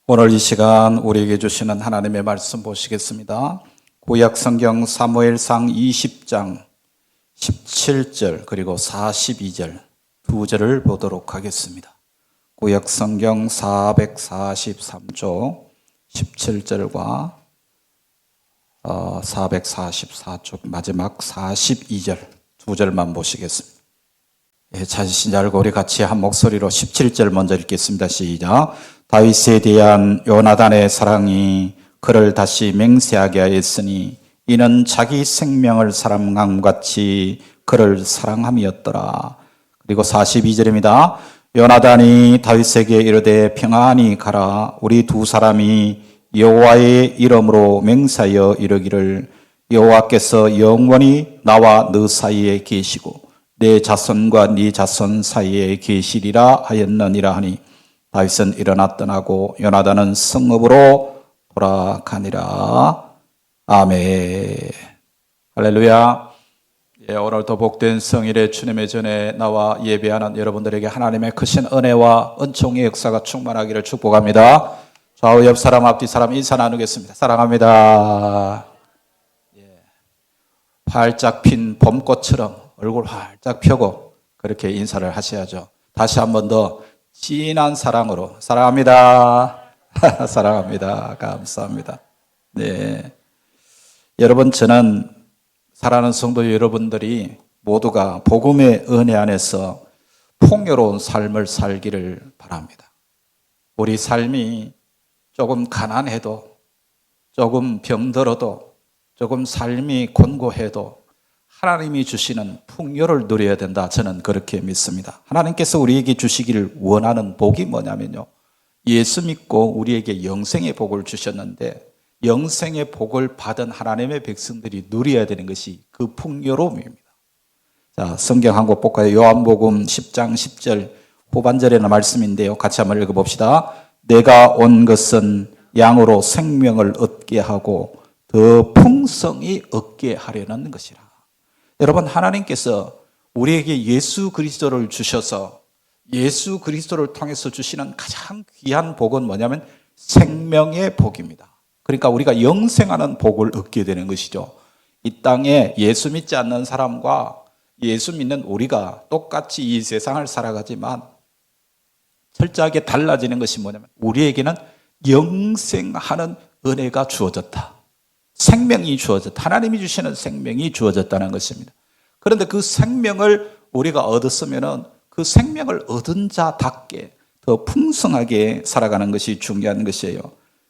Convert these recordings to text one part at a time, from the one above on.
오늘 이 시간 우리에게 주시는 하나님의 말씀 보시겠습니다. 구약 성경 사무엘상 20장 17절 그리고 42절 두 절을 보도록 하겠습니다. 구약 성경 443쪽 17절과 444쪽 마지막 42절 두 절만 보시겠습니다. 찾으신 줄 알고 우리 같이 한 목소리로 17절 먼저 읽겠습니다. 시작. 다윗에 대한 요나단의 사랑이 그를 다시 맹세하게 하였으니 이는 자기 생명을 사랑함같이 그를 사랑함이었더라. 그리고 42절입니다. 요나단이 다윗에게 이르되 평안히 가라. 우리 두 사람이 여호와의 이름으로 맹세하여 이르기를 여호와께서 영원히 나와 너 사이에 계시고 내 자손과 네 자손 사이에 계시리라 하였느니라 하니 다윗은 일어나 떠나고 요나단은 성읍으로 돌아가니라. 아멘. 할렐루야. 오늘도 복된 성일의 주님의 전에 나와 예배하는 여러분들에게 하나님의 크신 은혜와 은총의 역사가 충만하기를 축복합니다. 좌우 옆 사람 앞뒤 사람 인사 나누겠습니다. 사랑합니다. 활짝 핀 봄꽃처럼 얼굴 활짝 펴고 그렇게 인사를 하셔야죠. 다시 한 번 더 진한 사랑으로 사랑합니다. 사랑합니다. 감사합니다. 네, 여러분, 저는 사랑하는 성도 여러분들이 모두가 복음의 은혜 안에서 풍요로운 삶을 살기를 바랍니다. 우리 삶이 조금 가난해도, 조금 병들어도, 조금 삶이 곤고해도 하나님이 주시는 풍요를 누려야 된다. 저는 그렇게 믿습니다. 하나님께서 우리에게 주시기를 원하는 복이 뭐냐면요, 예수 믿고 우리에게 영생의 복을 주셨는데 영생의 복을 받은 하나님의 백성들이 누려야 되는 것이 그 풍요로움입니다. 자, 성경 한 곳 볼까요? 요한복음 10장 10절 후반절에는 말씀인데요, 같이 한번 읽어봅시다. 내가 온 것은 양으로 생명을 얻게 하고 더 풍성히 얻게 하려는 것이라. 여러분, 하나님께서 우리에게 예수 그리스도를 주셔서 예수 그리스도를 통해서 주시는 가장 귀한 복은 뭐냐면 생명의 복입니다. 그러니까 우리가 영생하는 복을 얻게 되는 것이죠. 이 땅에 예수 믿지 않는 사람과 예수 믿는 우리가 똑같이 이 세상을 살아가지만 철저하게 달라지는 것이 뭐냐면 우리에게는 영생하는 은혜가 주어졌다. 생명이 주어졌다. 하나님이 주시는 생명이 주어졌다는 것입니다. 그런데 그 생명을 우리가 얻었으면은 그 생명을 얻은 자답게 더 풍성하게 살아가는 것이 중요한 것이에요.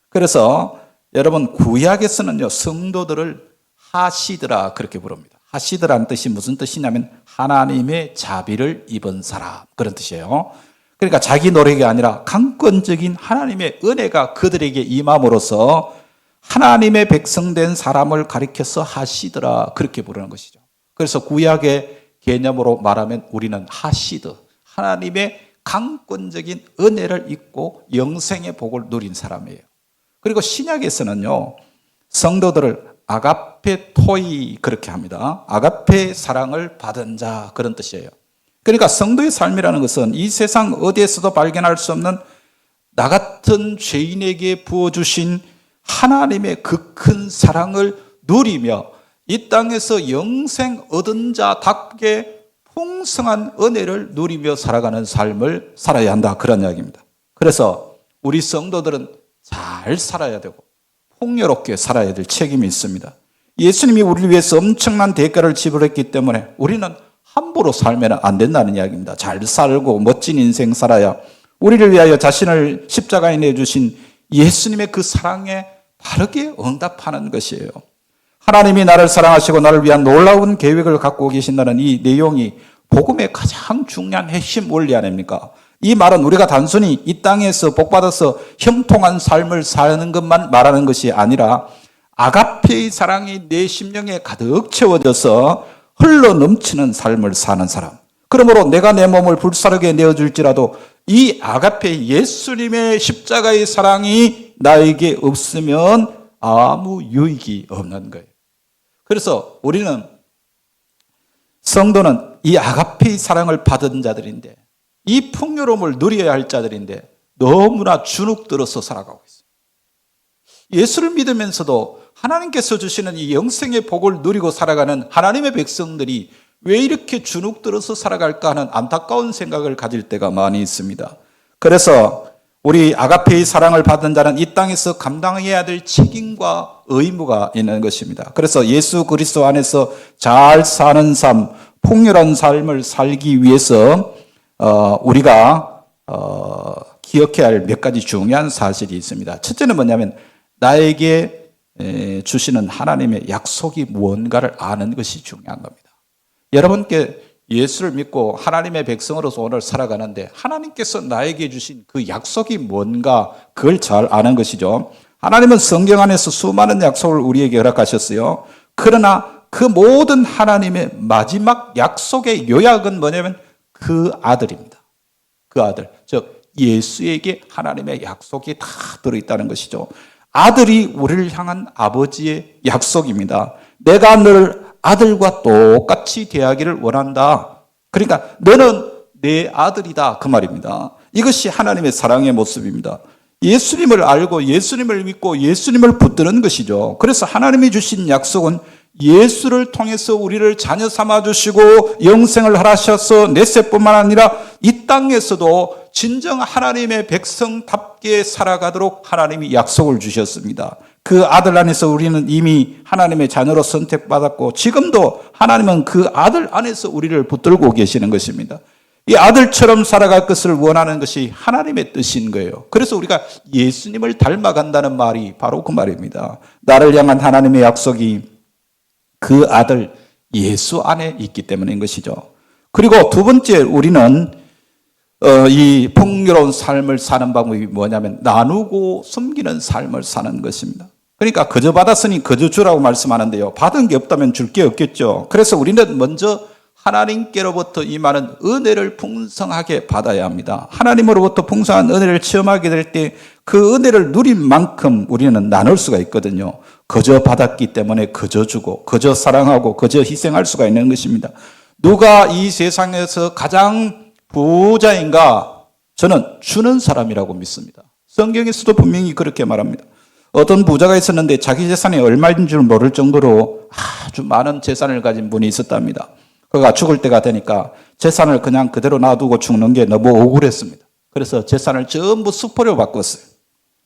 그래서 여러분, 구약에서는요, 성도들을 하시드라 그렇게 부릅니다. 하시드라는 뜻이 무슨 뜻이냐면 하나님의 자비를 입은 사람, 그런 뜻이에요. 그러니까 자기 노력이 아니라 강권적인 하나님의 은혜가 그들에게 임함으로써 하나님의 백성된 사람을 가리켜서 하시드라 그렇게 부르는 것이죠. 그래서 구약의 개념으로 말하면 우리는 하시드, 하나님의 강권적인 은혜를 입고 영생의 복을 누린 사람이에요. 그리고 신약에서는요, 성도들을 아가페 토이 그렇게 합니다. 아가페 사랑을 받은 자, 그런 뜻이에요. 그러니까 성도의 삶이라는 것은 이 세상 어디에서도 발견할 수 없는 나 같은 죄인에게 부어주신 하나님의 그 큰 사랑을 누리며 이 땅에서 영생 얻은 자답게 풍성한 은혜를 누리며 살아가는 삶을 살아야 한다, 그런 이야기입니다. 그래서 우리 성도들은 잘 살아야 되고 풍요롭게 살아야 될 책임이 있습니다. 예수님이 우리를 위해서 엄청난 대가를 지불했기 때문에 우리는 함부로 살면 안 된다는 이야기입니다. 잘 살고 멋진 인생 살아야 우리를 위하여 자신을 십자가에 내주신 예수님의 그 사랑에 바르게 응답하는 것이에요. 하나님이 나를 사랑하시고 나를 위한 놀라운 계획을 갖고 계신다는 이 내용이 복음의 가장 중요한 핵심 원리 아닙니까? 이 말은 우리가 단순히 이 땅에서 복받아서 형통한 삶을 사는 것만 말하는 것이 아니라 아가페의 사랑이 내 심령에 가득 채워져서 흘러 넘치는 삶을 사는 사람, 그러므로 내가 내 몸을 불사르게 내어줄지라도 이 아가페 예수님의 십자가의 사랑이 나에게 없으면 아무 유익이 없는 거예요. 그래서 우리는, 성도는 이 아가페의 사랑을 받은 자들인데 이 풍요로움을 누려야 할 자들인데 너무나 주눅들어서 살아가고 있어요. 예수를 믿으면서도 하나님께서 주시는 이 영생의 복을 누리고 살아가는 하나님의 백성들이 왜 이렇게 주눅들어서 살아갈까 하는 안타까운 생각을 가질 때가 많이 있습니다. 그래서 우리 아가페의 사랑을 받은 자는 이 땅에서 감당해야 될 책임과 의무가 있는 것입니다. 그래서 예수 그리스도 안에서 잘 사는 삶, 풍요로운 삶을 살기 위해서 우리가 기억해야 할 몇 가지 중요한 사실이 있습니다. 첫째는 뭐냐면 나에게 주시는 하나님의 약속이 무언가를 아는 것이 중요한 겁니다. 여러분께 예수를 믿고 하나님의 백성으로서 오늘 살아가는데 하나님께서 나에게 주신 그 약속이 뭔가 그걸 잘 아는 것이죠. 하나님은 성경 안에서 수많은 약속을 우리에게 허락하셨어요. 그러나 그 모든 하나님의 마지막 약속의 요약은 뭐냐면 그 아들입니다. 그 아들, 즉 예수에게 하나님의 약속이 다 들어있다는 것이죠. 아들이 우리를 향한 아버지의 약속입니다. 내가 너를 아들과 똑같이 대하기를 원한다. 그러니까 너는 내 아들이다 그 말입니다. 이것이 하나님의 사랑의 모습입니다. 예수님을 알고 예수님을 믿고 예수님을 붙드는 것이죠. 그래서 하나님이 주신 약속은 예수를 통해서 우리를 자녀 삼아 주시고 영생을 하셔서 내세뿐만 아니라 이 땅에서도 진정 하나님의 백성답게 살아가도록 하나님이 약속을 주셨습니다. 그 아들 안에서 우리는 이미 하나님의 자녀로 선택받았고 지금도 하나님은 그 아들 안에서 우리를 붙들고 계시는 것입니다. 이 아들처럼 살아갈 것을 원하는 것이 하나님의 뜻인 거예요. 그래서 우리가 예수님을 닮아간다는 말이 바로 그 말입니다. 나를 향한 하나님의 약속이 그 아들 예수 안에 있기 때문인 것이죠. 그리고 두 번째 우리는 이 풍요로운 삶을 사는 방법이 뭐냐면 나누고 섬기는 삶을 사는 것입니다. 그러니까 그저 받았으니 그저 주라고 말씀하는데요. 받은 게 없다면 줄 게 없겠죠. 그래서 우리는 먼저 하나님께로부터 임하는 은혜를 풍성하게 받아야 합니다. 하나님으로부터 풍성한 은혜를 체험하게 될 때 그 은혜를 누린 만큼 우리는 나눌 수가 있거든요. 그저 받았기 때문에 그저 주고 그저 사랑하고 그저 희생할 수가 있는 것입니다. 누가 이 세상에서 가장 부자인가? 저는 주는 사람이라고 믿습니다. 성경에서도 분명히 그렇게 말합니다. 어떤 부자가 있었는데 자기 재산이 얼마인 줄 모를 정도로 아주 많은 재산을 가진 분이 있었답니다. 그가 죽을 때가 되니까 재산을 그냥 그대로 놔두고 죽는 게 너무 억울했습니다. 그래서 재산을 전부 수표로 바꿨어요.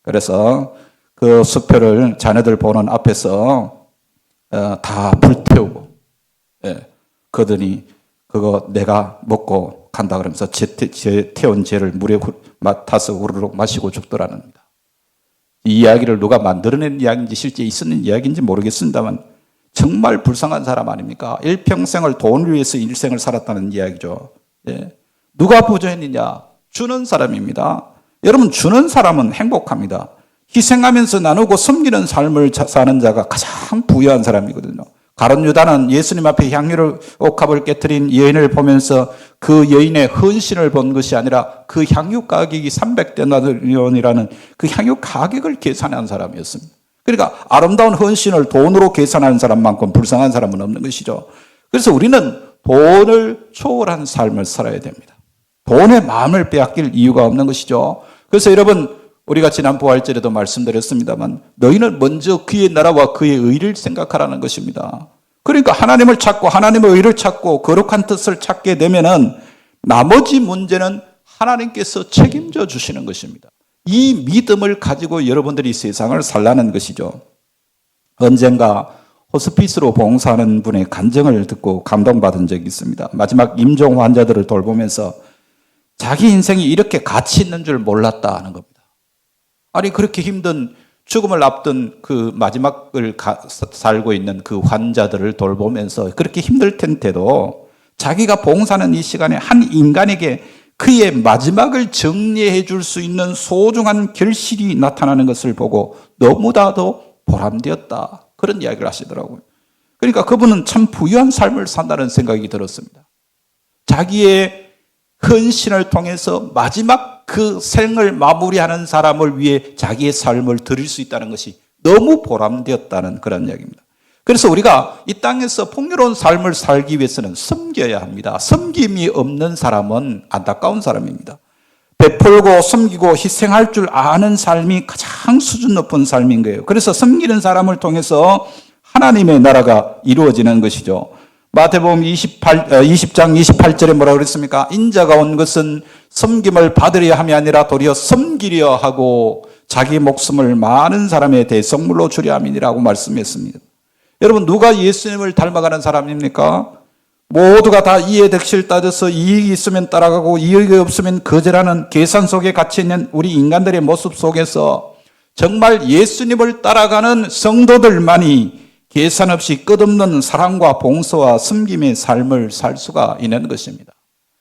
그래서 그 수표를 자녀들 보는 앞에서 다 불태우고 그러더니 그거 내가 먹고 간다 그러면서 태운 죄를 물에 타서 우르륵 마시고 죽더라는 겁니다. 이 이야기를 누가 만들어낸 이야기인지 실제 있었는 이야기인지 모르겠습니다만 정말 불쌍한 사람 아닙니까? 일평생을 돈을 위해서 일생을 살았다는 이야기죠. 누가 부자였느냐? 주는 사람입니다. 여러분 주는 사람은 행복합니다. 희생하면서 나누고 섬기는 삶을 사는 자가 가장 부유한 사람이거든요. 가룟 유다는 예수님 앞에 향유를 옥합을 깨뜨린 여인을 보면서 그 여인의 헌신을 본 것이 아니라 그 향유 가격이 300데나리온이라는 그 향유 가격을 계산한 사람이었습니다. 그러니까 아름다운 헌신을 돈으로 계산하는 사람만큼 불쌍한 사람은 없는 것이죠. 그래서 우리는 돈을 초월한 삶을 살아야 됩니다. 돈의 마음을 빼앗길 이유가 없는 것이죠. 그래서 여러분 우리가 지난 부활절에도 말씀드렸습니다만 너희는 먼저 그의 나라와 그의 의를 생각하라는 것입니다. 그러니까 하나님을 찾고 하나님의 의를 찾고 거룩한 뜻을 찾게 되면은 나머지 문제는 하나님께서 책임져 주시는 것입니다. 이 믿음을 가지고 여러분들이 세상을 살라는 것이죠. 언젠가 호스피스로 봉사하는 분의 간증을 듣고 감동받은 적이 있습니다. 마지막 임종 환자들을 돌보면서 자기 인생이 이렇게 가치 있는 줄 몰랐다 하는 겁니다. 아니 그렇게 힘든 죽음을 앞둔 그 마지막을 살고 있는 그 환자들을 돌보면서 그렇게 힘들 텐데도 자기가 봉사하는 이 시간에 한 인간에게 그의 마지막을 정리해 줄 수 있는 소중한 결실이 나타나는 것을 보고 너무나도 보람되었다. 그런 이야기를 하시더라고요. 그러니까 그분은 참 부유한 삶을 산다는 생각이 들었습니다. 자기의 헌신을 통해서 마지막 그 생을 마무리하는 사람을 위해 자기의 삶을 드릴 수 있다는 것이 너무 보람되었다는 그런 이야기입니다. 그래서 우리가 이 땅에서 풍요로운 삶을 살기 위해서는 섬겨야 합니다. 섬김이 없는 사람은 안타까운 사람입니다. 베풀고 섬기고 희생할 줄 아는 삶이 가장 수준 높은 삶인 거예요. 그래서 섬기는 사람을 통해서 하나님의 나라가 이루어지는 것이죠. 마태복음 20장 28절에 뭐라고 그랬습니까? 인자가 온 것은 섬김을 받으려 함이 아니라 도리어 섬기려 하고 자기 목숨을 많은 사람의 대성물로 주려 함이니라고 말씀했습니다. 여러분, 누가 예수님을 닮아가는 사람입니까? 모두가 다 이해 득실 따져서 이익이 있으면 따라가고 이익이 없으면 거절하는 계산 속에 갇혀 있는 우리 인간들의 모습 속에서 정말 예수님을 따라가는 성도들만이 계산 없이 끝없는 사랑과 봉사와 섬김의 삶을 살 수가 있는 것입니다.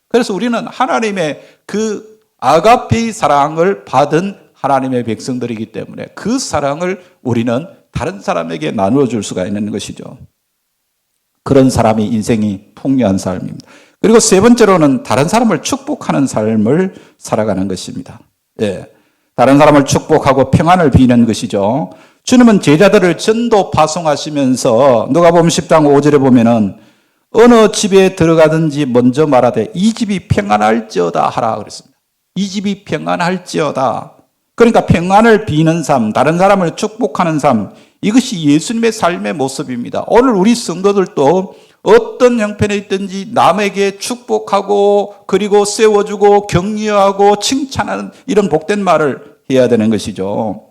그래서 우리는 하나님의 그 아가페의 사랑을 받은 하나님의 백성들이기 때문에 그 사랑을 우리는 다른 사람에게 나누어 줄 수가 있는 것이죠. 그런 사람이 인생이 풍요한 삶입니다. 그리고 세 번째로는 다른 사람을 축복하는 삶을 살아가는 것입니다. 예, 다른 사람을 축복하고 평안을 비는 것이죠. 주님은 제자들을 전도 파송하시면서 누가복음 10장 5절에 보면은 어느 집에 들어가든지 먼저 말하되 이 집이 평안할지어다 하라 그랬습니다. 이 집이 평안할지어다. 그러니까 평안을 비는 삶, 다른 사람을 축복하는 삶, 이것이 예수님의 삶의 모습입니다. 오늘 우리 성도들도 어떤 형편에 있든지 남에게 축복하고 그리고 세워주고 격려하고 칭찬하는 이런 복된 말을 해야 되는 것이죠.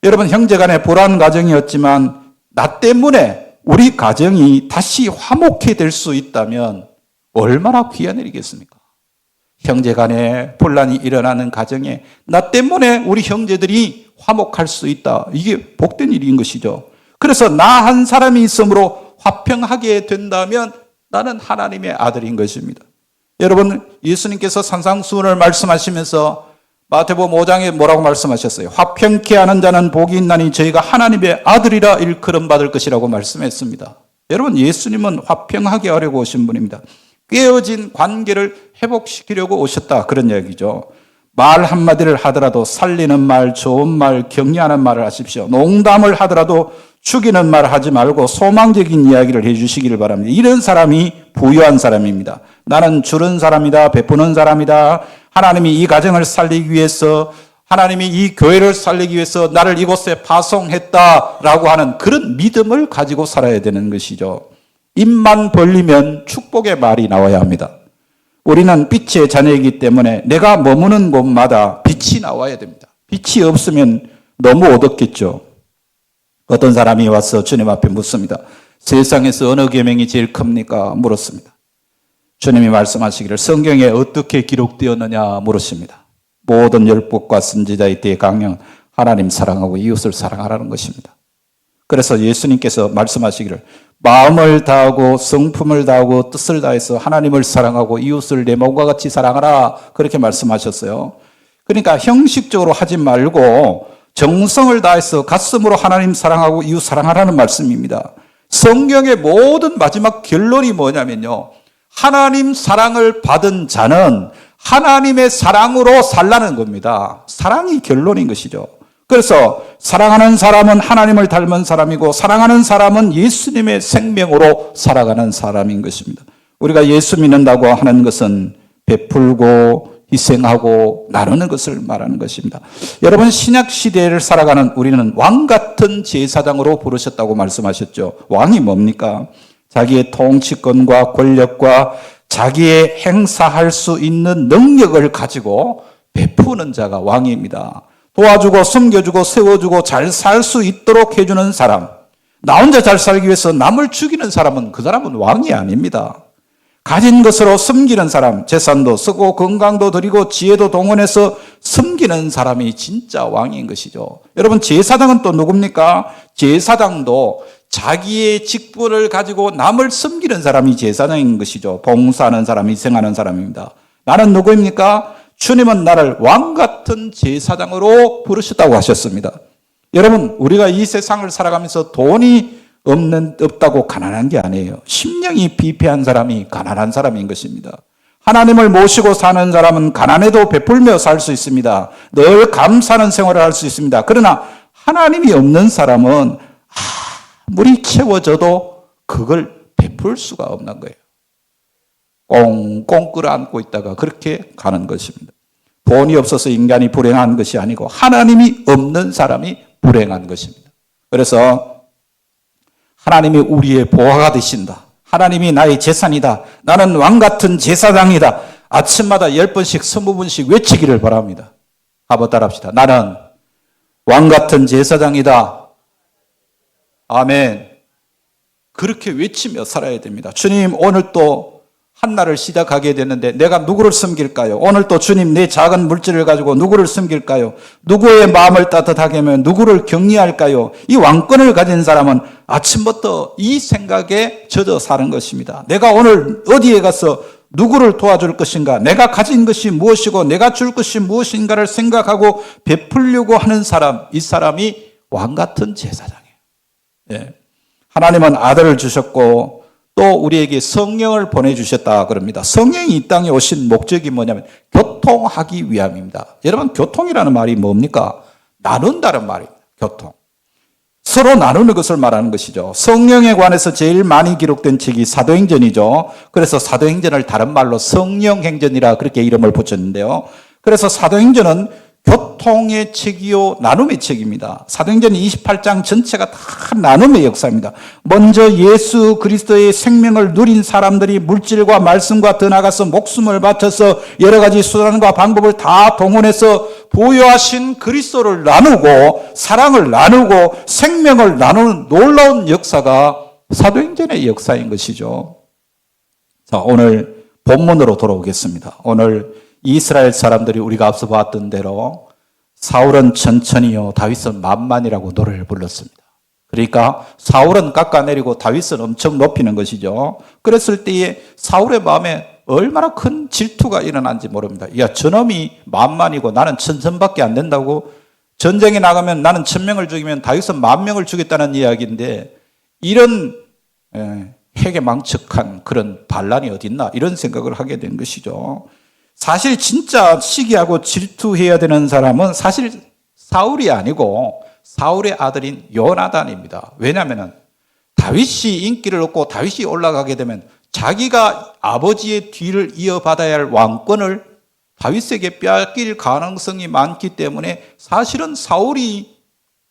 여러분, 형제간의 불안 가정이었지만 나 때문에 우리 가정이 다시 화목해 될 수 있다면 얼마나 귀한 일이겠습니까? 형제간에 분란이 일어나는 가정에 나 때문에 우리 형제들이 화목할 수 있다. 이게 복된 일인 것이죠. 그래서 나 한 사람이 있으므로 화평하게 된다면 나는 하나님의 아들인 것입니다. 여러분, 예수님께서 산상수훈을 말씀하시면서 마태복음 5장에 뭐라고 말씀하셨어요? 화평케 하는 자는 복이 있나니 저희가 하나님의 아들이라 일컬음 받을 것이라고 말씀했습니다. 여러분, 예수님은 화평하게 하려고 오신 분입니다. 깨어진 관계를 회복시키려고 오셨다, 그런 얘기죠. 말 한마디를 하더라도 살리는 말, 좋은 말, 격려하는 말을 하십시오. 농담을 하더라도 죽이는 말 하지 말고 소망적인 이야기를 해주시기를 바랍니다. 이런 사람이 부유한 사람입니다. 나는 주는 사람이다, 베푸는 사람이다. 하나님이 이 가정을 살리기 위해서, 하나님이 이 교회를 살리기 위해서 나를 이곳에 파송했다라고 하는 그런 믿음을 가지고 살아야 되는 것이죠. 입만 벌리면 축복의 말이 나와야 합니다. 우리는 빛의 자녀이기 때문에 내가 머무는 곳마다 빛이 나와야 됩니다. 빛이 없으면 너무 어둡겠죠. 어떤 사람이 와서 주님 앞에 묻습니다. 세상에서 어느 계명이 제일 큽니까? 물었습니다. 주님이 말씀하시기를 성경에 어떻게 기록되었느냐 물으십니다. 모든 율법과 선지자의 대강령, 하나님 사랑하고 이웃을 사랑하라는 것입니다. 그래서 예수님께서 말씀하시기를 마음을 다하고 성품을 다하고 뜻을 다해서 하나님을 사랑하고 이웃을 내 몸과 같이 사랑하라, 그렇게 말씀하셨어요. 그러니까 형식적으로 하지 말고 정성을 다해서 가슴으로 하나님 사랑하고 이웃 사랑하라는 말씀입니다. 성경의 모든 마지막 결론이 뭐냐면요, 하나님 사랑을 받은 자는 하나님의 사랑으로 살라는 겁니다. 사랑이 결론인 것이죠. 그래서 사랑하는 사람은 하나님을 닮은 사람이고 사랑하는 사람은 예수님의 생명으로 살아가는 사람인 것입니다. 우리가 예수 믿는다고 하는 것은 베풀고 희생하고 나누는 것을 말하는 것입니다. 여러분, 신약 시대를 살아가는 우리는 왕 같은 제사장으로 부르셨다고 말씀하셨죠. 왕이 뭡니까? 자기의 통치권과 권력과 자기의 행사할 수 있는 능력을 가지고 베푸는 자가 왕입니다. 도와주고 섬겨주고 세워주고 잘 살 수 있도록 해주는 사람, 나 혼자 잘 살기 위해서 남을 죽이는 사람은 그 사람은 왕이 아닙니다. 가진 것으로 섬기는 사람, 재산도 쓰고 건강도 드리고 지혜도 동원해서 섬기는 사람이 진짜 왕인 것이죠. 여러분, 제사장은 또 누굽니까? 제사장도 자기의 직분을 가지고 남을 섬기는 사람이 제사장인 것이죠. 봉사하는 사람, 희생하는 사람입니다. 나는 누구입니까? 주님은 나를 왕 같은 제사장으로 부르셨다고 하셨습니다. 여러분, 우리가 이 세상을 살아가면서 돈이 없다고 가난한 게 아니에요. 심령이 비패한 사람이 가난한 사람인 것입니다. 하나님을 모시고 사는 사람은 가난해도 베풀며 살 수 있습니다. 늘 감사하는 생활을 할 수 있습니다. 그러나 하나님이 없는 사람은 아무리 채워져도 그걸 베풀 수가 없는 거예요. 꽁꽁 끌어안고 있다가 그렇게 가는 것입니다. 돈이 없어서 인간이 불행한 것이 아니고 하나님이 없는 사람이 불행한 것입니다. 그래서 하나님이 우리의 보화가 되신다. 하나님이 나의 재산이다. 나는 왕같은 제사장이다. 아침마다 10번씩 20번씩 외치기를 바랍니다. 한번 따라합시다. 나는 왕같은 제사장이다. 아멘. 그렇게 외치며 살아야 됩니다. 주님, 오늘 또 한 날을 시작하게 됐는데 내가 누구를 섬길까요? 오늘 또 주님, 내 작은 물질을 가지고 누구를 섬길까요? 누구의 마음을 따뜻하게 하면 누구를 격리할까요? 이 왕권을 가진 사람은 아침부터 이 생각에 젖어 사는 것입니다. 내가 오늘 어디에 가서 누구를 도와줄 것인가? 내가 가진 것이 무엇이고 내가 줄 것이 무엇인가를 생각하고 베풀려고 하는 사람, 이 사람이 왕같은 제사장이에요. 예. 하나님은 아들을 주셨고 또 우리에게 성령을 보내주셨다 그럽니다. 성령이 이 땅에 오신 목적이 뭐냐면 교통하기 위함입니다. 여러분, 교통이라는 말이 뭡니까? 나눈다는 말입니다. 교통. 서로 나누는 것을 말하는 것이죠. 성령에 관해서 제일 많이 기록된 책이 사도행전이죠. 그래서 사도행전을 다른 말로 성령행전이라 그렇게 이름을 붙였는데요. 그래서 사도행전은 교통의 책이요 나눔의 책입니다. 사도행전 28장 전체가 다 나눔의 역사입니다. 먼저 예수 그리스도의 생명을 누린 사람들이 물질과 말씀과 더 나아가서 목숨을 바쳐서 여러 가지 수단과 방법을 다 동원해서 보유하신 그리스도를 나누고 사랑을 나누고 생명을 나누는 놀라운 역사가 사도행전의 역사인 것이죠. 자, 오늘 본문으로 돌아오겠습니다. 오늘 이스라엘 사람들이 우리가 앞서 봤던 대로 사울은 천천히요 다윗은 만만이라고 노래를 불렀습니다. 그러니까 사울은 깎아내리고 다윗은 엄청 높이는 것이죠. 그랬을 때에 사울의 마음에 얼마나 큰 질투가 일어난지 모릅니다. 야, 저놈이 만만이고 나는 천천밖에 안 된다고? 전쟁에 나가면 나는 1000명을 죽이면 다윗은 10,000명을 죽였다는 이야기인데 이런 회개망측한 그런 반란이 어딨나 이런 생각을 하게 된 것이죠. 사실 진짜 시기하고 질투해야 되는 사람은 사실 사울이 아니고 사울의 아들인 요나단입니다. 왜냐하면 다윗이 인기를 얻고 다윗이 올라가게 되면 자기가 아버지의 뒤를 이어받아야 할 왕권을 다윗에게 빼앗길 가능성이 많기 때문에 사실은 사울이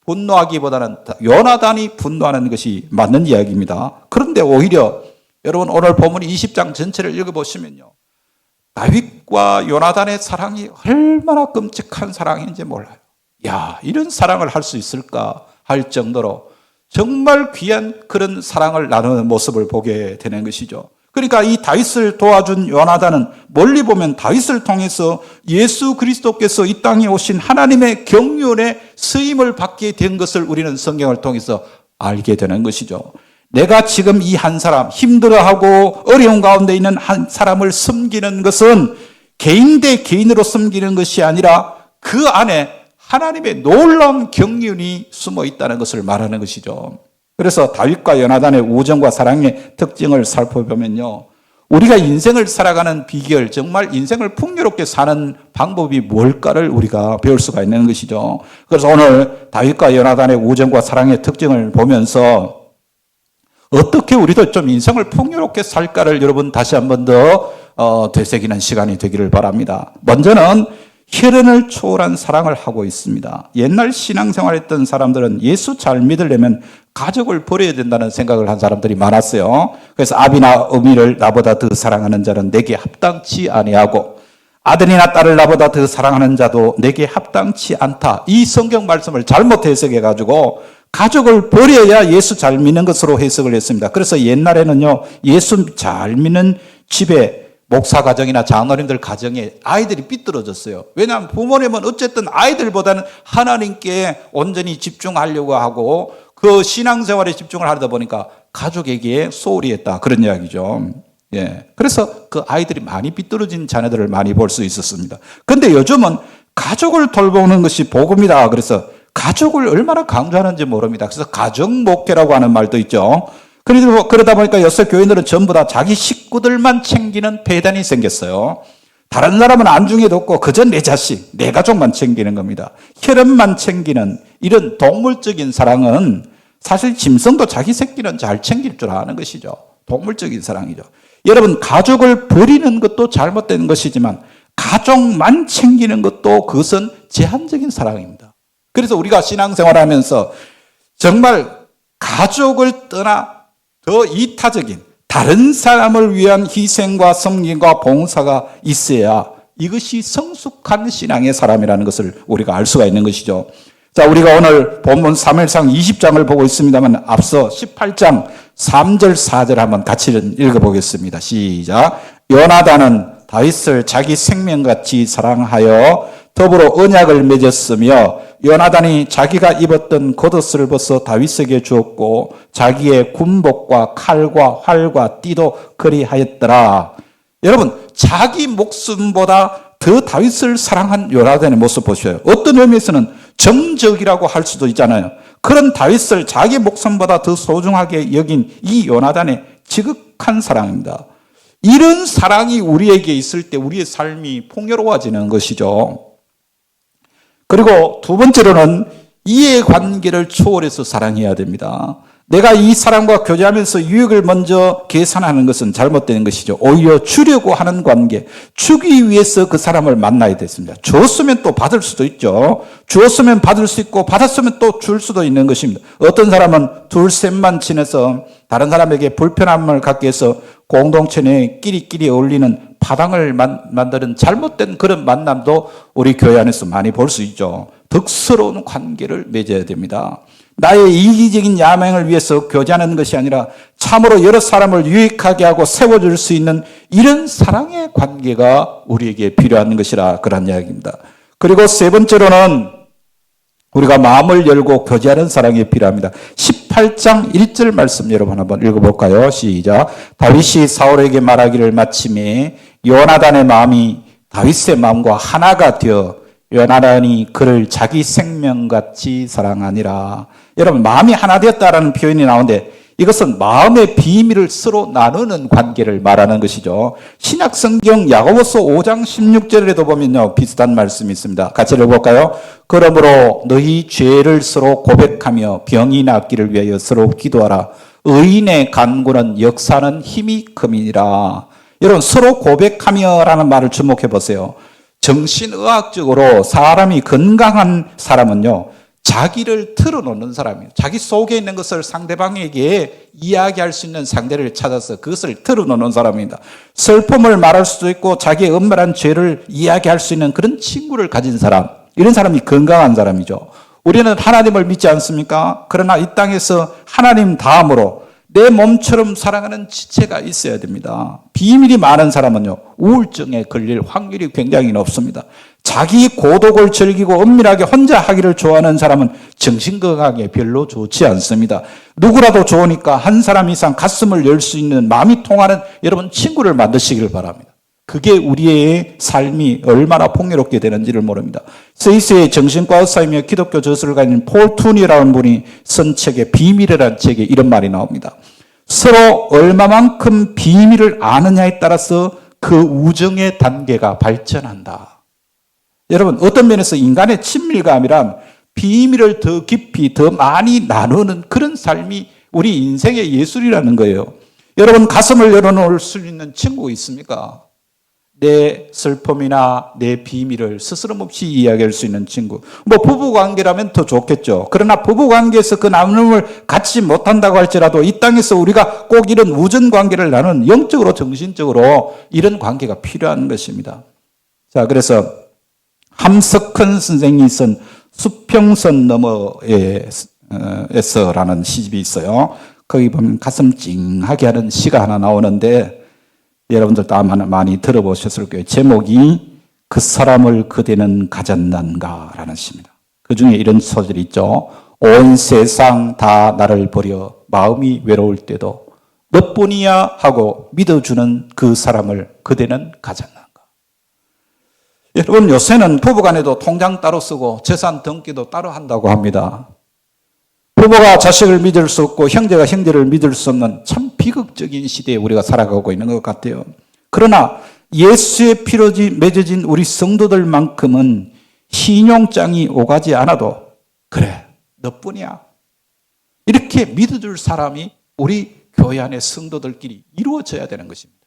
분노하기보다는 요나단이 분노하는 것이 맞는 이야기입니다. 그런데 오히려 여러분 오늘 본문 20장 전체를 읽어보시면요. 다윗과 요나단의 사랑이 얼마나 끔찍한 사랑인지 몰라요. 야, 이런 사랑을 할 수 있을까 할 정도로 정말 귀한 그런 사랑을 나누는 모습을 보게 되는 것이죠. 그러니까 이 다윗을 도와준 요나단은 멀리 보면 다윗을 통해서 예수 그리스도께서 이 땅에 오신 하나님의 경륜의 쓰임을 받게 된 것을 우리는 성경을 통해서 알게 되는 것이죠. 내가 지금 이 한 사람, 힘들어하고 어려운 가운데 있는 한 사람을 섬기는 것은 개인 대 개인으로 섬기는 것이 아니라 그 안에 하나님의 놀라운 경륜이 숨어 있다는 것을 말하는 것이죠. 그래서 다윗과 요나단의 우정과 사랑의 특징을 살펴보면요. 우리가 인생을 살아가는 비결, 정말 인생을 풍요롭게 사는 방법이 뭘까를 우리가 배울 수가 있는 것이죠. 그래서 오늘 다윗과 요나단의 우정과 사랑의 특징을 보면서 어떻게 우리도 좀 인생을 풍요롭게 살까를 여러분 다시 한 번 더 되새기는 시간이 되기를 바랍니다. 먼저는 혈연을 초월한 사랑을 하고 있습니다. 옛날 신앙생활했던 사람들은 예수 잘 믿으려면 가족을 버려야 된다는 생각을 한 사람들이 많았어요. 그래서 아비나 어미를 나보다 더 사랑하는 자는 내게 합당치 아니하고 아들이나 딸을 나보다 더 사랑하는 자도 내게 합당치 않다. 이 성경 말씀을 잘못 해석해가지고 가족을 버려야 예수 잘 믿는 것으로 해석을 했습니다. 그래서 옛날에는요, 예수 잘 믿는 집에 목사 가정이나 장로님들 가정에 아이들이 삐뚤어졌어요. 왜냐하면 부모님은 어쨌든 아이들보다는 하나님께 온전히 집중하려고 하고 그 신앙생활에 집중을 하다 보니까 가족에게 소홀히 했다. 그런 이야기죠. 예. 그래서 그 아이들이 많이 삐뚤어진 자녀들을 많이 볼 수 있었습니다. 그런데 요즘은 가족을 돌보는 것이 복음이다. 그래서 가족을 얼마나 강조하는지 모릅니다. 그래서 가정목회라고 하는 말도 있죠. 그러다 보니까 요새 교인들은 전부 다 자기 식구들만 챙기는 배단이 생겼어요. 다른 사람은 안중에도 없고 그저 내 자식, 내 가족만 챙기는 겁니다. 혈연만 챙기는 이런 동물적인 사랑은 사실 짐승도 자기 새끼는 잘 챙길 줄 아는 것이죠. 동물적인 사랑이죠. 여러분, 가족을 버리는 것도 잘못된 것이지만 가족만 챙기는 것도 그것은 제한적인 사랑입니다. 그래서 우리가 신앙생활하면서 정말 가족을 떠나 더 이타적인 다른 사람을 위한 희생과 섬김과 봉사가 있어야 이것이 성숙한 신앙의 사람이라는 것을 우리가 알 수가 있는 것이죠. 자, 우리가 오늘 본문 사무엘상 20장을 보고 있습니다만 앞서 18장 3절 4절 한번 같이 읽어보겠습니다. 시작. 요나단은 다윗을 자기 생명같이 사랑하여 더불어 언약을 맺었으며 요나단이 자기가 입었던 겉옷을 벗어 다윗에게 주었고 자기의 군복과 칼과 활과 띠도 그리하였더라. 여러분, 자기 목숨보다 더 다윗을 사랑한 요나단의 모습 보셔요. 어떤 의미에서는 정적이라고 할 수도 있잖아요. 그런 다윗을 자기 목숨보다 더 소중하게 여긴 이 요나단의 지극한 사랑입니다. 이런 사랑이 우리에게 있을 때 우리의 삶이 풍요로워지는 것이죠. 그리고 두 번째로는 이해관계를 초월해서 사랑해야 됩니다. 내가 이 사람과 교제하면서 유익을 먼저 계산하는 것은 잘못된 것이죠. 오히려 주려고 하는 관계, 주기 위해서 그 사람을 만나야 됐습니다. 주었으면 또 받을 수도 있죠. 주었으면 받을 수 있고 받았으면 또 줄 수도 있는 것입니다. 어떤 사람은 둘셋만 지내서 다른 사람에게 불편함을 갖게 해서 공동체 내에 끼리끼리 어울리는 파당을 만드는 잘못된 그런 만남도 우리 교회 안에서 많이 볼 수 있죠. 덕스러운 관계를 맺어야 됩니다. 나의 이기적인 야망을 위해서 교제하는 것이 아니라 참으로 여러 사람을 유익하게 하고 세워줄 수 있는 이런 사랑의 관계가 우리에게 필요한 것이라 그런 이야기입니다. 그리고 세 번째로는 우리가 마음을 열고 교제하는 사랑이 필요합니다. 18장 1절 말씀 여러분 한번 읽어볼까요? 시작. 다윗이 사울에게 말하기를 마침에 요나단의 마음이 다윗의 마음과 하나가 되어 요나단이 그를 자기 생명같이 사랑하니라. 여러분, 마음이 하나 되었다라는 표현이 나오는데 이것은 마음의 비밀을 서로 나누는 관계를 말하는 것이죠. 신약 성경 야고보서 5장 16절에도 보면요, 비슷한 말씀이 있습니다. 같이 읽어볼까요? 그러므로 너희 죄를 서로 고백하며 병이 낫기를 위하여 서로 기도하라. 의인의 간구는 역사는 힘이 큼이니라. 여러분, 서로 고백하며라는 말을 주목해 보세요. 정신의학적으로 사람이 건강한 사람은요, 자기를 털어놓는 사람이에요. 자기 속에 있는 것을 상대방에게 이야기할 수 있는 상대를 찾아서 그것을 털어놓는 사람입니다. 슬픔을 말할 수도 있고 자기의 엄밀한 죄를 이야기할 수 있는 그런 친구를 가진 사람, 이런 사람이 건강한 사람이죠. 우리는 하나님을 믿지 않습니까? 그러나 이 땅에서 하나님 다음으로 내 몸처럼 사랑하는 지체가 있어야 됩니다. 비밀이 많은 사람은요, 우울증에 걸릴 확률이 굉장히 높습니다. 자기 고독을 즐기고 은밀하게 혼자 하기를 좋아하는 사람은 정신건강에 별로 좋지 않습니다. 누구라도 좋으니까 한 사람 이상 가슴을 열 수 있는 마음이 통하는 여러분 친구를 만드시길 바랍니다. 그게 우리의 삶이 얼마나 풍요롭게 되는지를 모릅니다. 스위스의 정신과 의사이며 기독교 저술가인 폴 툰이라는 분이 쓴 책에 비밀이라는 책에 이런 말이 나옵니다. 서로 얼마만큼 비밀을 아느냐에 따라서 그 우정의 단계가 발전한다. 여러분, 어떤 면에서 인간의 친밀감이란 비밀을 더 깊이 더 많이 나누는 그런 삶이 우리 인생의 예술이라는 거예요. 여러분, 가슴을 열어놓을 수 있는 친구가 있습니까? 내 슬픔이나 내 비밀을 스스럼없이 이야기할 수 있는 친구. 뭐 부부관계라면 더 좋겠죠. 그러나 부부관계에서 그 나눔을 갖지 못한다고 할지라도 이 땅에서 우리가 꼭 이런 우정관계를 나누는 영적으로 정신적으로 이런 관계가 필요한 것입니다. 자, 그래서 함석헌 선생이 쓴 수평선 너머에서라는 시집이 있어요. 거기 보면 가슴 찡하게 하는 시가 하나 나오는데 여러분들도 아마 많이 들어보셨을 거예요. 제목이 그 사람을 그대는 가졌는가라는 시입니다. 그 중에 이런 소절이 있죠. 온 세상 다 나를 버려 마음이 외로울 때도 너뿐이야 하고 믿어주는 그 사람을 그대는 가졌는가. 여러분, 요새는 부부간에도 통장 따로 쓰고 재산 등기도 따로 한다고 합니다. 부모가 자식을 믿을 수 없고 형제가 형제를 믿을 수 없는 참 비극적인 시대에 우리가 살아가고 있는 것 같아요. 그러나 예수의 피로 맺어진 우리 성도들만큼은 신용장이 오가지 않아도 그래, 너뿐이야. 이렇게 믿어줄 사람이 우리 교회 안의 성도들끼리 이루어져야 되는 것입니다.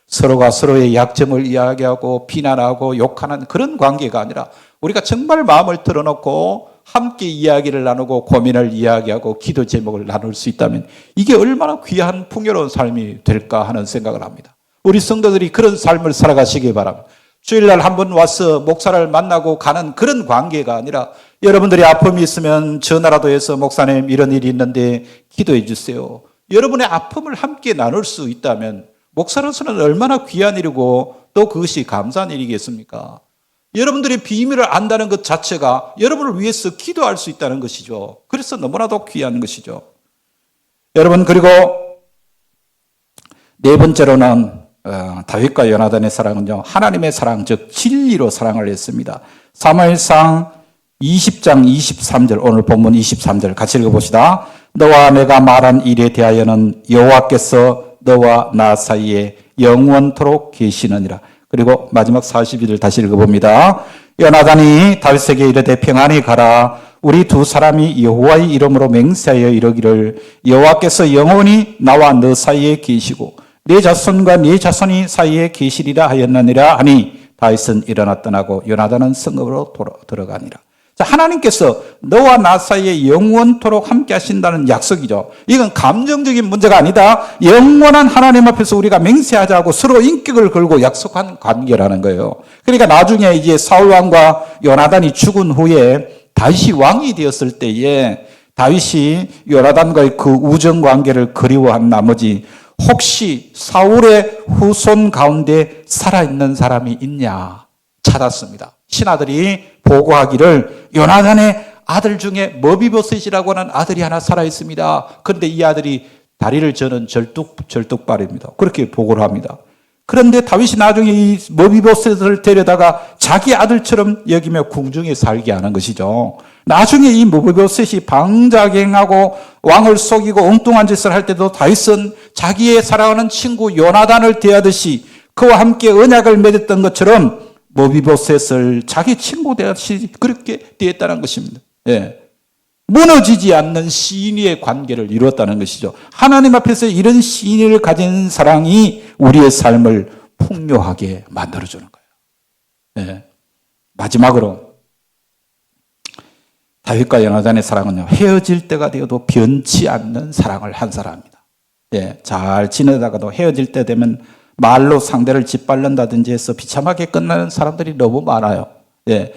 서로가 서로의 약점을 이야기하고 비난하고 욕하는 그런 관계가 아니라 우리가 정말 마음을 털어놓고 함께 이야기를 나누고 고민을 이야기하고 기도 제목을 나눌 수 있다면 이게 얼마나 귀한 풍요로운 삶이 될까 하는 생각을 합니다. 우리 성도들이 그런 삶을 살아가시기 바랍니다. 주일날 한번 와서 목사를 만나고 가는 그런 관계가 아니라 여러분들이 아픔이 있으면 전화라도 해서 목사님 이런 일이 있는데 기도해 주세요. 여러분의 아픔을 함께 나눌 수 있다면 목사로서는 얼마나 귀한 일이고 또 그것이 감사한 일이겠습니까? 여러분들의 비밀을 안다는 것 자체가 여러분을 위해서 기도할 수 있다는 것이죠. 그래서 너무나도 귀한 것이죠. 여러분, 그리고 네 번째로는 다윗과 요나단의 사랑은요, 하나님의 사랑, 즉 진리로 사랑을 했습니다. 사무엘상 20장 23절, 오늘 본문 23절 같이 읽어봅시다. 너와 내가 말한 일에 대하여는 여호와께서 너와 나 사이에 영원토록 계시느니라. 그리고 마지막 42절 다시 읽어봅니다. 요나단이 다윗에게 이르되 평안히 가라. 우리 두 사람이 여호와의 이름으로 맹세하여 이르기를 여호와께서 영원히 나와 너 사이에 계시고 네 자손과 네 자손이 사이에 계시리라 하였느니라 하니 다윗은 일어나 떠나고 요나단은 성읍으로 들어가니라. 자, 하나님께서 너와 나 사이에 영원토록 함께 하신다는 약속이죠. 이건 감정적인 문제가 아니다. 영원한 하나님 앞에서 우리가 맹세하자고 서로 인격을 걸고 약속한 관계라는 거예요. 그러니까 나중에 이제 사울 왕과 요나단이 죽은 후에 다윗이 왕이 되었을 때에 다윗이 요나단과의 그 우정 관계를 그리워한 나머지 혹시 사울의 후손 가운데 살아있는 사람이 있냐 찾았습니다. 신하들이 보고하기를 요나단의 아들 중에 머비보셋이라고 하는 아들이 하나 살아있습니다. 그런데 이 아들이 다리를 저는 절뚝발입니다. 그렇게 보고를 합니다. 그런데 다윗이 나중에 이 머비보셋을 데려다가 자기 아들처럼 여기며 궁중에 살게 하는 것이죠. 나중에 이 머비보셋이 방자갱하고 왕을 속이고 엉뚱한 짓을 할 때도 다윗은 자기의 사랑하는 친구 요나단을 대하듯이 그와 함께 언약을 맺었던 것처럼 머비보셋을 자기 친구 대하듯이 그렇게 대했다는 것입니다. 예. 무너지지 않는 시인의 관계를 이루었다는 것이죠. 하나님 앞에서 이런 시인을 가진 사랑이 우리의 삶을 풍요하게 만들어주는 거예요. 예. 마지막으로 다윗과 요나단의 사랑은요, 헤어질 때가 되어도 변치 않는 사랑을 한 사람입니다. 예. 잘 지내다가도 헤어질 때 되면 말로 상대를 짓밟는다든지 해서 비참하게 끝나는 사람들이 너무 많아요. 예.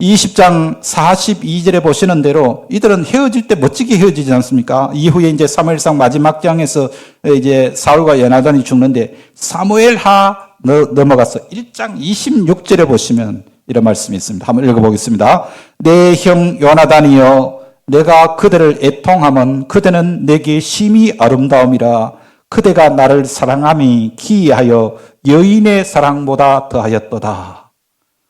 20장 42절에 보시는 대로 이들은 헤어질 때 멋지게 헤어지지 않습니까? 이후에 이제 사무엘상 마지막 장에서 이제 사울과 요나단이 죽는데 사무엘하 넘어가서 1장 26절에 보시면 이런 말씀이 있습니다. 한번 읽어보겠습니다. 내 형 요나단이여 내가 그들을 애통하면 그대는 내게 심히 아름다움이라 그대가 나를 사랑함이 기이하여 여인의 사랑보다 더하였도다.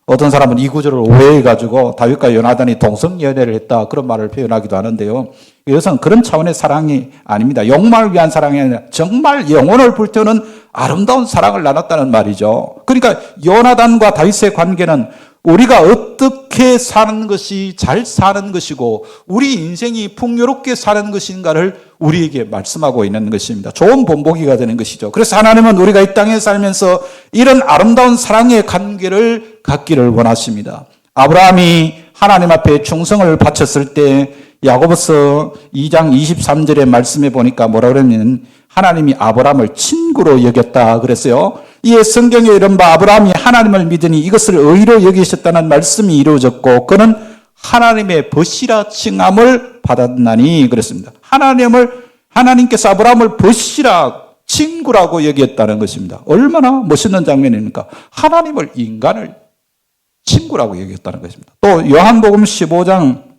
어떤 사람은 이 구절을 오해해가지고 다윗과 요나단이 동성연애를 했다 그런 말을 표현하기도 하는데요. 이것은 그런 차원의 사랑이 아닙니다. 욕망을 위한 사랑이 아니라 정말 영혼을 불태우는 아름다운 사랑을 나눴다는 말이죠. 그러니까 요나단과 다윗의 관계는 우리가 어떻게 사는 것이 잘 사는 것이고 우리 인생이 풍요롭게 사는 것인가를 우리에게 말씀하고 있는 것입니다. 좋은 본보기가 되는 것이죠. 그래서 하나님은 우리가 이 땅에 살면서 이런 아름다운 사랑의 관계를 갖기를 원하십니다. 아브라함이 하나님 앞에 충성을 바쳤을 때 야고보서 2장 23절의 말씀에 보니까 뭐라 그랬냐면 하나님이 아브라함을 친구로 여겼다 그랬어요. 이에 성경에 이른 바 아브라함이 하나님을 믿으니 이것을 의로 여기셨다는 말씀이 이루어졌고 그는 하나님의 벗이라 칭함을 받았나니 그랬습니다. 하나님께서 아브라함을 벗이라 친구라고 여겼다는 것입니다. 얼마나 멋있는 장면입니까? 하나님을 인간을 친구라고 여겼다는 것입니다. 또 요한복음 15장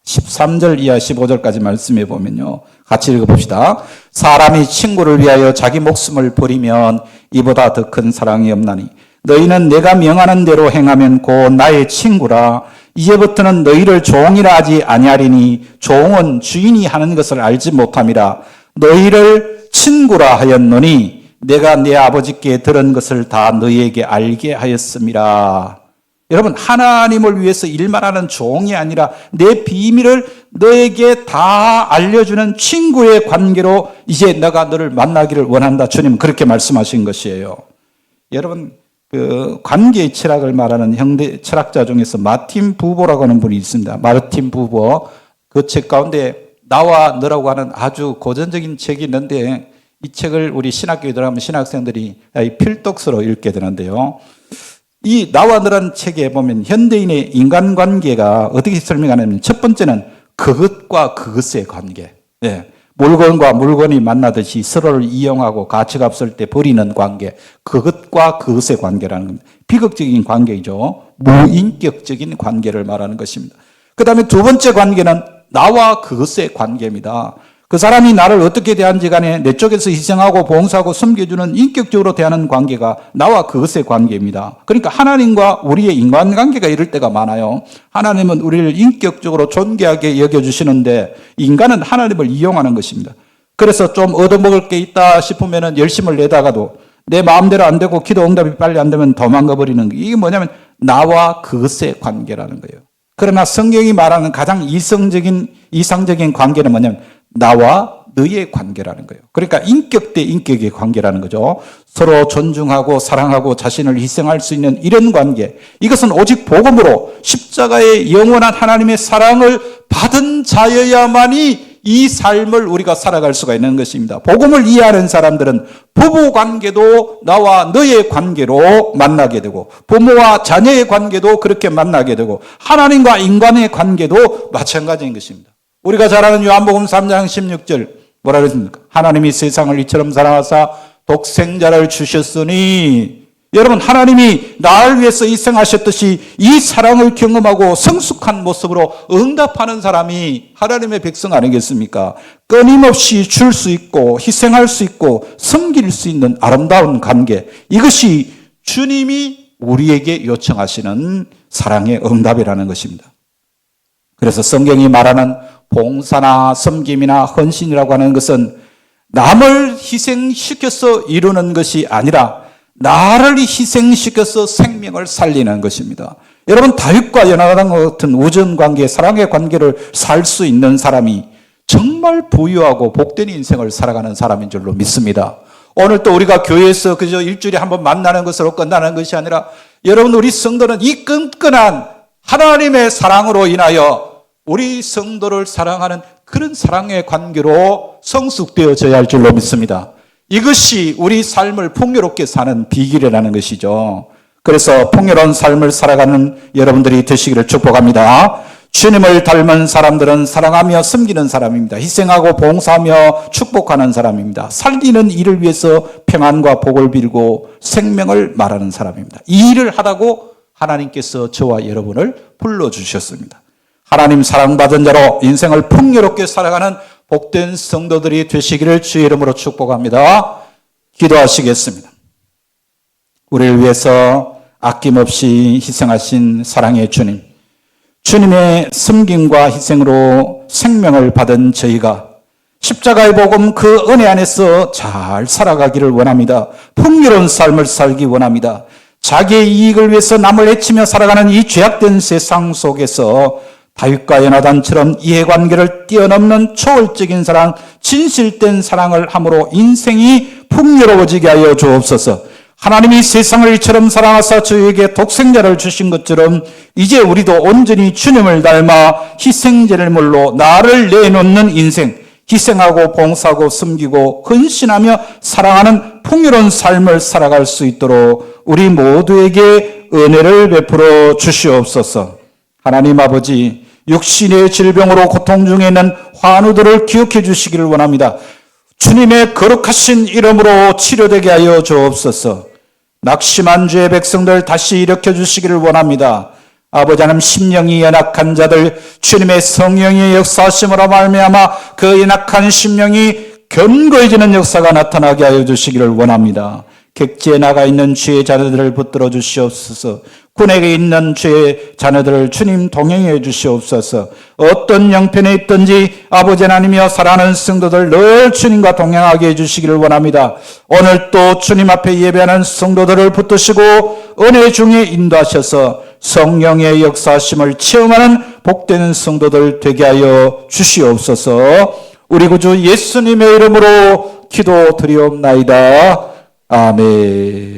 13절 이하 15절까지 말씀해 보면요. 같이 읽어봅시다. 사람이 친구를 위하여 자기 목숨을 버리면 이보다 더 큰 사랑이 없나니 너희는 내가 명하는 대로 행하면 곧 나의 친구라. 이제부터는 너희를 종이라 하지 아니하리니 종은 주인이 하는 것을 알지 못함이라. 너희를 친구라 하였노니 내가 내 아버지께 들은 것을 다 너희에게 알게 하였음이라. 여러분, 하나님을 위해서 일만 하는 종이 아니라 내 비밀을 너에게 다 알려주는 친구의 관계로 이제 내가 너를 만나기를 원한다. 주님은 그렇게 말씀하신 것이에요. 여러분, 그 관계의 철학을 말하는 현대 철학자 중에서 마틴 부보라고 하는 분이 있습니다. 마르틴 부보. 그 책 가운데 나와 너라고 하는 아주 고전적인 책이 있는데 이 책을 우리 신학교에 들어가면 신학생들이 필독서로 읽게 되는데요. 이 나와 너라는 책에 보면 현대인의 인간관계가 어떻게 설명하냐면 첫 번째는 그것과 그것의 관계. 예. 물건과 물건이 만나듯이 서로를 이용하고 가치가 없을 때 버리는 관계. 그것과 그것의 관계라는 겁니다. 비극적인 관계이죠. 무인격적인 관계를 말하는 것입니다. 그 다음에 두 번째 관계는 나와 그것의 관계입니다. 그 사람이 나를 어떻게 대하는지 간에 내 쪽에서 희생하고 봉사하고 섬겨주는 인격적으로 대하는 관계가 나와 그것의 관계입니다. 그러니까 하나님과 우리의 인간관계가 이럴 때가 많아요. 하나님은 우리를 인격적으로 존귀하게 여겨주시는데 인간은 하나님을 이용하는 것입니다. 그래서 좀 얻어먹을 게 있다 싶으면 열심을 내다가도 내 마음대로 안 되고 기도 응답이 빨리 안 되면 도망가 버리는 거. 이게 뭐냐면 나와 그것의 관계라는 거예요. 그러나 성경이 말하는 가장 이상적인 관계는 뭐냐면 나와 너의 관계라는 거예요. 그러니까 인격 대 인격의 관계라는 거죠. 서로 존중하고 사랑하고 자신을 희생할 수 있는 이런 관계. 이것은 오직 복음으로 십자가의 영원한 하나님의 사랑을 받은 자여야만이 이 삶을 우리가 살아갈 수가 있는 것입니다. 복음을 이해하는 사람들은 부부 관계도 나와 너의 관계로 만나게 되고 부모와 자녀의 관계도 그렇게 만나게 되고 하나님과 인간의 관계도 마찬가지인 것입니다. 우리가 잘 아는 요한복음 3장 16절 뭐라 그랬습니까? 하나님이 세상을 이처럼 사랑하사 독생자를 주셨으니 여러분 하나님이 나를 위해서 희생하셨듯이 이 사랑을 경험하고 성숙한 모습으로 응답하는 사람이 하나님의 백성 아니겠습니까? 끊임없이 줄 수 있고 희생할 수 있고 섬길 수 있는 아름다운 관계 이것이 주님이 우리에게 요청하시는 사랑의 응답이라는 것입니다. 그래서 성경이 말하는 봉사나 섬김이나 헌신이라고 하는 것은 남을 희생시켜서 이루는 것이 아니라 나를 희생시켜서 생명을 살리는 것입니다. 여러분 다윗과 요나단 같은 우정관계, 사랑의 관계를 살 수 있는 사람이 정말 부유하고 복된 인생을 살아가는 사람인 줄로 믿습니다. 오늘 또 우리가 교회에서 그저 일주일에 한번 만나는 것으로 끝나는 것이 아니라 여러분 우리 성도는 이 끈끈한 하나님의 사랑으로 인하여 우리 성도를 사랑하는 그런 사랑의 관계로 성숙되어져야 할 줄로 믿습니다. 이것이 우리 삶을 풍요롭게 사는 비결이라는 것이죠. 그래서 풍요로운 삶을 살아가는 여러분들이 되시기를 축복합니다. 주님을 닮은 사람들은 사랑하며 섬기는 사람입니다. 희생하고 봉사하며 축복하는 사람입니다. 살리는 일을 위해서 평안과 복을 빌고 생명을 말하는 사람입니다. 이 일을 하다고 하나님께서 저와 여러분을 불러주셨습니다. 하나님 사랑받은 자로 인생을 풍요롭게 살아가는 복된 성도들이 되시기를 주의 이름으로 축복합니다. 기도하시겠습니다. 우리를 위해서 아낌없이 희생하신 사랑의 주님, 주님의 섬김과 희생으로 생명을 받은 저희가 십자가의 복음 그 은혜 안에서 잘 살아가기를 원합니다. 풍요로운 삶을 살기 원합니다. 자기의 이익을 위해서 남을 해치며 살아가는 이 죄악된 세상 속에서 다윗과 요나단처럼 이해관계를 뛰어넘는 초월적인 사랑, 진실된 사랑을 함으로 인생이 풍요로워지게 하여 주옵소서. 하나님이 세상을 이처럼 사랑하사 저희에게 독생자를 주신 것처럼 이제 우리도 온전히 주님을 닮아 희생제물로 나를 내놓는 인생, 희생하고 봉사하고 섬기고 헌신하며 사랑하는 풍요로운 삶을 살아갈 수 있도록 우리 모두에게 은혜를 베풀어 주시옵소서. 하나님 아버지, 육신의 질병으로 고통 중에 있는 환우들을 기억해 주시기를 원합니다. 주님의 거룩하신 이름으로 치료되게 하여 주옵소서. 낙심한 주의 백성들 다시 일으켜 주시기를 원합니다. 아버지 하나님, 심령이 연약한 자들 주님의 성령의 역사하심으로 말미암아 그 연약한 심령이 견고해지는 역사가 나타나게 하여 주시기를 원합니다. 객지에 나가 있는 주의 자녀들을 붙들어 주시옵소서. 군에게 있는 주의 자녀들을 주님 동행해 주시옵소서. 어떤 형편에 있든지 아버지 하나님이여 사랑하는 성도들 늘 주님과 동행하게 해주시기를 원합니다. 오늘 또 주님 앞에 예배하는 성도들을 붙드시고 은혜 중에 인도하셔서 성령의 역사심을 체험하는 복된 성도들 되게 하여 주시옵소서. 우리 구주 예수님의 이름으로 기도드리옵나이다. 아멘.